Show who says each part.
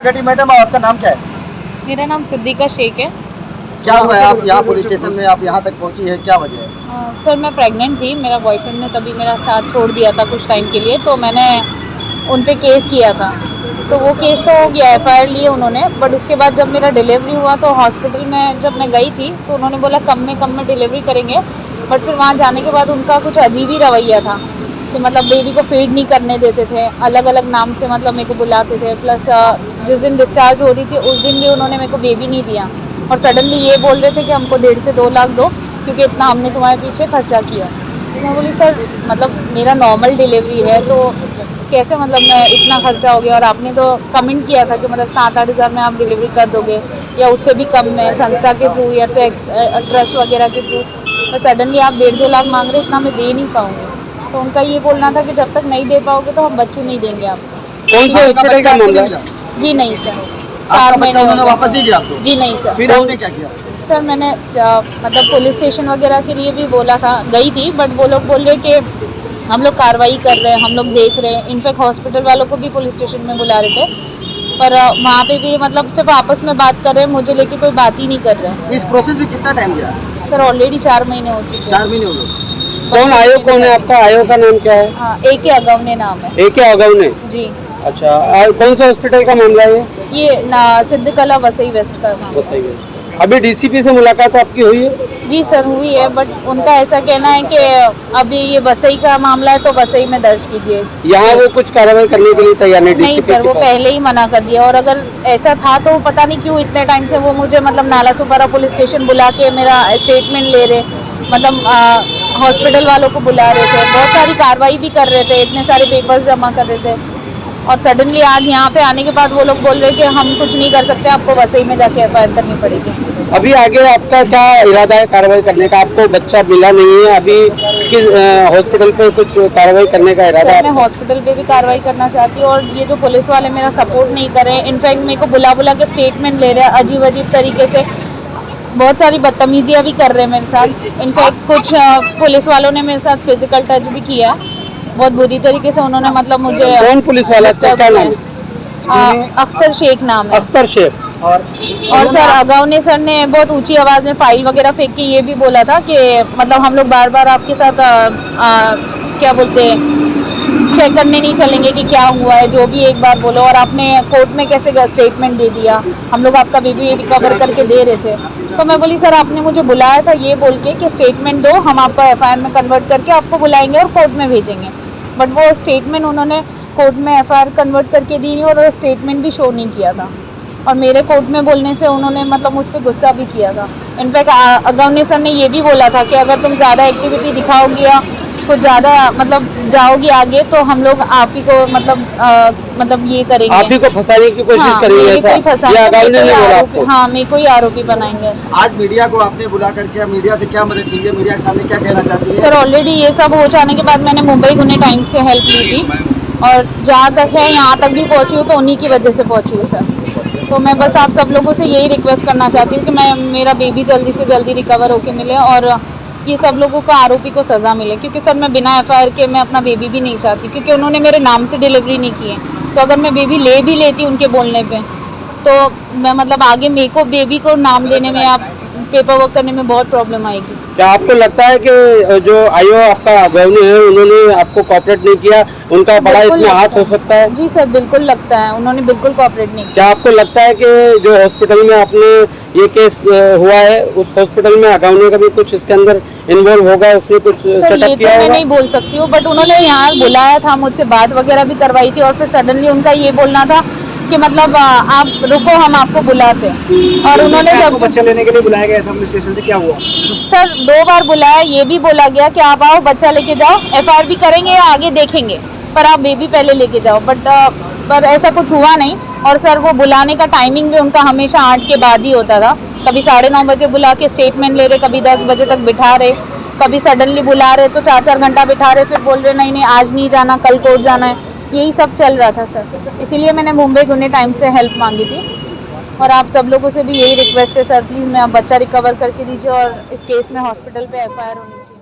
Speaker 1: Madam, आपका नाम क्या है?
Speaker 2: मेरा नाम सिद्दीका शेख है।
Speaker 1: क्या हुआ है, आप यहाँ पुलिस स्टेशन में आप यहाँ तक पहुँची है, क्या वजह है?
Speaker 2: सर मैं प्रेग्नेंट थी, मेरा बॉयफ्रेंड ने तभी मेरा साथ छोड़ दिया था कुछ टाइम के लिए, तो मैंने उन पे केस किया था। तो वो केस तो हो गया, एफआईआर लिए उन्होंने, बट उसके बाद जब मेरा डिलीवरी हुआ तो हॉस्पिटल में जब मैं गई थी तो उन्होंने बोला कम में डिलीवरी करेंगे, बट फिर वहाँ जाने के बाद उनका कुछ अजीब ही रवैया था कि मतलब बेबी को फीड नहीं करने देते थे, अलग अलग नाम से मतलब मेरे को बुलाते थे। प्लस जिस दिन डिस्चार्ज हो रही थी उस दिन भी उन्होंने मेरे को बेबी नहीं दिया और सडनली ये बोल रहे थे कि हमको 1.5 से 2 लाख दो क्योंकि इतना हमने तुम्हारे पीछे खर्चा किया। तो मैं बोली सर मतलब मेरा नॉर्मल डिलीवरी है तो कैसे मतलब मैं इतना खर्चा हो गया, और आपने तो कमेंट किया था कि मतलब 7-8 हज़ार में आप डिलीवरी कर दोगे या उससे भी कम में संस्था के थ्रू या ट्रस्ट वगैरह के थ्रू, तो सडनली आप 1.5-2 लाख मांग रहे, इतना मैं दे नहीं पाऊँगी। तो उनका ये बोलना था कि जब तक नहीं दे पाओगे तो हम बच्चों नहीं देंगे आपको।
Speaker 1: कौन सा हॉस्पिटल का मामला है?
Speaker 2: जी नहीं सर, 4 महीने
Speaker 1: उन्होंने वापस नहीं दिया आपको?
Speaker 2: जी नहीं सर।
Speaker 1: फिर आपने क्या किया?
Speaker 2: सर मैंने मतलब पुलिस स्टेशन वगैरह के लिए भी बोला था, गई थी, बट वो लोग बोल रहे कि हम लोग कार्रवाई कर रहे हैं, हम लोग देख रहे हैं। इनफैक्ट हॉस्पिटल वालों को भी पुलिस स्टेशन में बुला रहे थे, पर वहाँ पे भी मतलब सिर्फ आपस में बात कर रहे हैं, मुझे लेके कोई बात ही नहीं कर रहे हैं।
Speaker 1: इस प्रोसेस में कितना टाइम गया?
Speaker 2: सर ऑलरेडी 4 महीने हो चुके हैं।
Speaker 1: 4 महीने हो गए।
Speaker 3: कौन आयोग कौन है आपका? आयोग का नाम क्या है?
Speaker 2: हाँ, AK अगवने नाम है।
Speaker 3: AK अगवने
Speaker 2: जी।
Speaker 3: अच्छा, कौन सा हॉस्पिटल का मामला है
Speaker 2: ये सिद्धकला वसई वेस्ट का मामला।
Speaker 3: वसई वेस्ट। अभी डीसीपी से मुलाकात आपकी हुई है?
Speaker 2: जी सर हुई है, बट उनका ऐसा कहना है कि अभी ये वसई का मामला है तो वसई में दर्ज कीजिए। यहाँ
Speaker 3: वो कुछ कार्रवाई करने के लिए तैयार
Speaker 2: नहीं सर, वो पहले ही मना कर दिया, और अगर ऐसा था तो पता नहीं क्यों इतने टाइम से वो मुझे मतलब नालासोपारा पुलिस स्टेशन बुला के मेरा स्टेटमेंट ले रहे, मतलब हॉस्पिटल वालों को बुला रहे थे, बहुत सारी कार्रवाई भी कर रहे थे, इतने सारे पेपर्स जमा कर रहे थे, और सडनली आज यहाँ पे आने के बाद वो लोग बोल रहे हैं कि हम कुछ नहीं कर सकते, आपको वसई में जाके एफआईआर करनी पड़ेगी।
Speaker 3: अभी आगे आपका क्या इरादा है कार्रवाई करने का? आपको बच्चा मिला नहीं है, अभी किस हॉस्पिटल पे कुछ कार्रवाई करने का इरादा है?
Speaker 2: मैं हॉस्पिटल पे भी कार्रवाई करना चाहती हूँ, और ये जो पुलिस वाले मेरा सपोर्ट नहीं कर रहे हैं, इनफैक्ट मेरे को बुला के स्टेटमेंट ले रहे हैं अजीब तरीके से, बहुत सारी बदतमीजियाँ भी कर रहे हैं मेरे साथ। इनफैक्ट कुछ पुलिस वालों ने मेरे साथ फिजिकल टच भी किया, बहुत बुरी तरीके से उन्होंने मतलब मुझे। कौन
Speaker 3: पुलिस वाला?
Speaker 2: अख्तर शेख नाम है।
Speaker 3: अख्तर शेख।
Speaker 2: और सर अगवने सर ने बहुत ऊंची आवाज़ में फाइल वगैरह फेंक के ये भी बोला था कि मतलब हम लोग बार बार आपके साथ क्या बोलते हैं चेक करने नहीं चलेंगे कि क्या हुआ है, जो भी एक बार बोलो, और आपने कोर्ट में कैसे स्टेटमेंट दे दिया, हम लोग आपका बेबी रिकवर करके दे रहे थे। तो मैं बोली सर आपने मुझे बुलाया था ये बोल के कि स्टेटमेंट दो, हम आपका एफआईआर में कन्वर्ट करके आपको बुलाएंगे और कोर्ट में भेजेंगे, बट वो स्टेटमेंट उन्होंने कोर्ट में एफआईआर कन्वर्ट करके दी नहीं, और स्टेटमेंट भी शो नहीं किया था, और मेरे कोर्ट में बोलने से उन्होंने मतलब मुझ पर गुस्सा भी किया था। इनफैक्ट अगवने सर ने ये भी बोला था कि अगर तुम ज़्यादा एक्टिविटी दिखाओगी या कुछ ज़्यादा मतलब जाओगी आगे तो हम लोग आप ही को मतलब ये करेंगे,
Speaker 3: आप ही को फंसाने की कोशिश करेंगे।
Speaker 2: हाँ, मेरे को ही आरोपी बनाएंगे।
Speaker 1: आज मीडिया को आपने बुला करके मीडिया से क्या मदद चाहिए, मीडिया के सामने क्या कहना चाहती है?
Speaker 2: सर ऑलरेडी ये सब हो जाने के बाद मैंने मुंबई गुने टाइम्स से हेल्प ली थी, और जहाँ तक है यहाँ तक भी पहुँची हूँ तो उन्हीं की वजह से पहुँची हूँ सर। तो मैं बस आप सब लोगों से यही रिक्वेस्ट करना चाहती हूँ कि मेरा बेबी जल्दी से जल्दी रिकवर होके मिले, और ये सब लोगों को आरोपी को सज़ा मिले, क्योंकि सर मैं बिना एफआईआर के मैं अपना बेबी भी नहीं चाहती, क्योंकि उन्होंने मेरे नाम से डिलीवरी नहीं की है। तो अगर मैं बेबी ले भी लेती उनके बोलने पे तो मैं मतलब आगे मेरे को बेबी को नाम देने में आप पेपर वर्क करने में बहुत प्रॉब्लम आएगी।
Speaker 3: क्या आपको लगता है कि जो आयोग आपका अगवने है उन्होंने आपको कोऑपरेट नहीं किया, उनका बड़ा इसमें हाथ हो सकता है?
Speaker 2: जी सर बिल्कुल लगता है, उन्होंने बिल्कुल कोऑपरेट नहीं किया।
Speaker 3: क्या आपको लगता है कि जो हॉस्पिटल में आपने ये केस हुआ है उस हॉस्पिटल में अगवने का भी कुछ इसके अंदर इन्वॉल्व होगा, उसने कुछ सेटअप किया होगा?
Speaker 2: मैं नहीं बोल सकती हूँ, बट उन्होंने यहाँ बुलाया था, मुझसे बात वगैरह भी करवाई थी, और फिर सडनली उनका ये बोलना था कि मतलब आप रुको हम आपको बुलाते, और उन्होंने जब
Speaker 1: बच्चा लेने के लिए बुलाया गया था पुलिस स्टेशन से, क्या हुआ?
Speaker 2: सर 2 बार बुलाया, ये भी बोला गया कि आप आओ बच्चा लेके जाओ, एफआईआर भी करेंगे या आगे देखेंगे, पर आप बेबी पहले लेके जाओ, पर ऐसा कुछ हुआ नहीं। और सर वो बुलाने का टाइमिंग भी उनका हमेशा 8 के बाद ही होता था, कभी 9:30 बजे बुला के स्टेटमेंट ले रहे, कभी 10 बजे तक बिठा रहे, कभी सडनली बुला रहे तो 4-4 घंटा बिठा रहे, फिर बोल रहे नहीं आज नहीं जाना, कल कोर्ट जाना है, यही सब चल रहा था सर। इसीलिए मैंने मुंबई गुने टाइम्स से हेल्प मांगी थी, और आप सब लोगों से भी यही रिक्वेस्ट है सर, प्लीज़ मैं आप बच्चा रिकवर करके दीजिए, और इस केस में हॉस्पिटल पे एफआईआर होनी चाहिए।